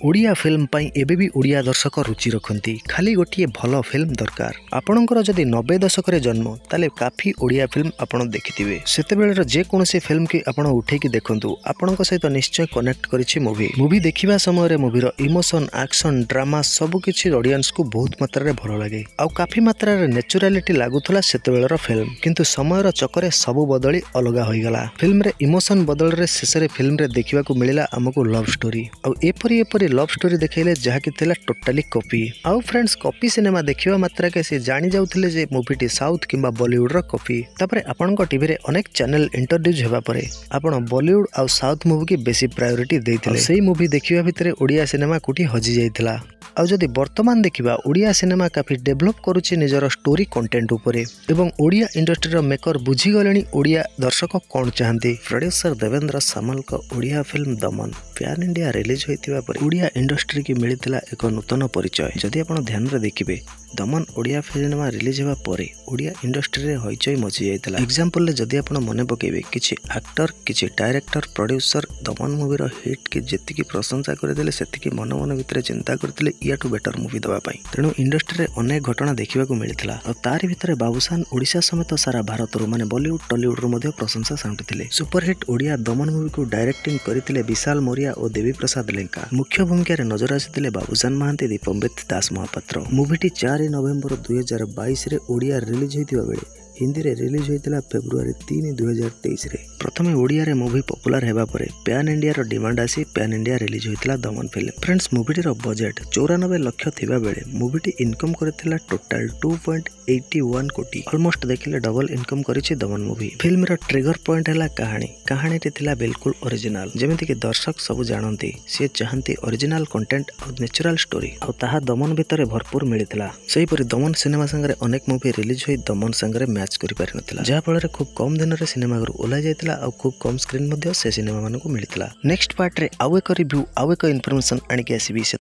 Odia film पाई एबे भी ओडिया दर्शक रुचि रखती खाली गोटे भल फिल्म दरकार। आपणकर जदि 90 दशक जन्म ताले काफी ओडिया फिल्म आपण देखिथिबे। सेतेबेलर जेकोसी फिल्म की आपण उठेकी देखंतु आपणक सहित निश्चय कनेक्ट करिछि मूवी देखिबा समय मूवीर इमोशन एक्शन ड्रामा सबकिछि ऑडियंस को बहुत मात्रा रे भल लागे आउ काफी मात्रा रे नेचुरालिटी लागुथला सेतेबेलर फिल्म। किंतु समयर चक्करे सब बदली अलगा होई गला। फिल्म रे इमोशन बदल रे शेष रे फिल्म रे देखिबा को मिलिला हमको लव स्टोरी आउ एपरी लव स्टोरी देखैले जहाँकि थिला टोटाली कॉपी। आउ फ्रेंड्स कॉपी सिनेमा देखिबा मात्रा के से जानि जाउथिले जे मूवीटी साउथ किंबा बॉलीवुड रो कॉपी। तापरे आपनको टीवी रे अनेक चैनल इंट्रोड्यूस हेबा परे आपण बॉलीवुड आउ साउथ मूवी की बेसी प्रायोरिटी देथिले। सेही मूवी देखिबा भितरे ओडिया सिनेमा कोठी हजि जाइथिला। आउ जदि वर्तमान देखिबा ओडिया सिनेमा काफी डेभलप करूछि निजर स्टोरी कंटेंट उपरे एवं ओडिया इंडस्ट्री रो मेकर बुझी गलेनी ओडिया दर्शक कोन चाहंती। प्रोड्यूसर देवेंद्र सामल को ओडिया फिल्म दमन पैन इंडिया रिलीज होइतिबा पर ओडिया इंडस्ट्री की मिलिथिला एक नूतन परिचय। जदि आपण ध्यान रे देखिबे दमन ओडिया फिल्म रिलीज हेबा परे ओडिया इंडस्ट्री रे हइचय मचि जाइतिला। एग्जांपल ले जदि आपण मने पकेबे किछि एक्टर किछि डायरेक्टर प्रोड्यूसर दमन मूवी रो हिट के जेतिकी प्रशंसा कर देले सेतिकी मन मन भितरे चिंता करथिले इयाटू बेटर मूवी दवा पाई। तेणु इंडस्ट्री रे अनेक घटना देखिबा को मिलिथिला और तारि भितरे बाबूसान ओडिशा समेत सारा भारत रो माने बॉलीवुड टॉलीवुड रो मध्ये प्रशंसा साउंटिथिले। सुपरहिट ओडिया दमन मूवी को डायरेक्टिंग करथिले विशाल मोरिया और देवी प्रसाद लेंका। मुख्य भूमिका रे नजर आसिथिले बाबूसान महांती दीपम्बित दास महापात्र। मूवीटी 4 नवेम्बर 2022 रे ओडिया रिलीज होइतिबा बेले हिंदी रे रिलीज होइतिला फेब्रुआरी 3 2023 रे। प्रथमे ओडिया रे मूवी पॉपुलर हेबा परे पैन इंडिया रो डिमांड आसी पैन इंडिया रिलीज होइतिला दमन फिल्म। फ्रेंड्स मूवीटी रो बजट 94 लाख थिबा बेले मूवीटी इनकम करथिला टोटल 2.81 कोटी। ऑलमोस्ट देखिले डबल इनकम करिछि दमन मूवी। फिल्म रो ट्रिगर पॉइंट हला कहानी रे थिला बिल्कुल ओरिजिनल। जेमिति कि दर्शक सब जानନ୍ତି से चाहନ୍ତି ओरिजिनल कंटेंट और नेचुरल स्टोरी और ताहा दमन भितरे भरपूर मिलिथिला। सेही परि दमन सिनेमा संगे अनेक मूवी रिलीज होई दमन संगे मैच करि पारि नथिला, जहा फल रे खूब कम दिन रे सिनेमा घर ओला जायतिला और खूब कम स्क्रीन मध्ये से सिनेमा मानको मिलिथिला। नेक्स्ट पार्ट रे आउ एक रिव्यू आउ एक इन्फॉर्मेशन आनिके आसीबी।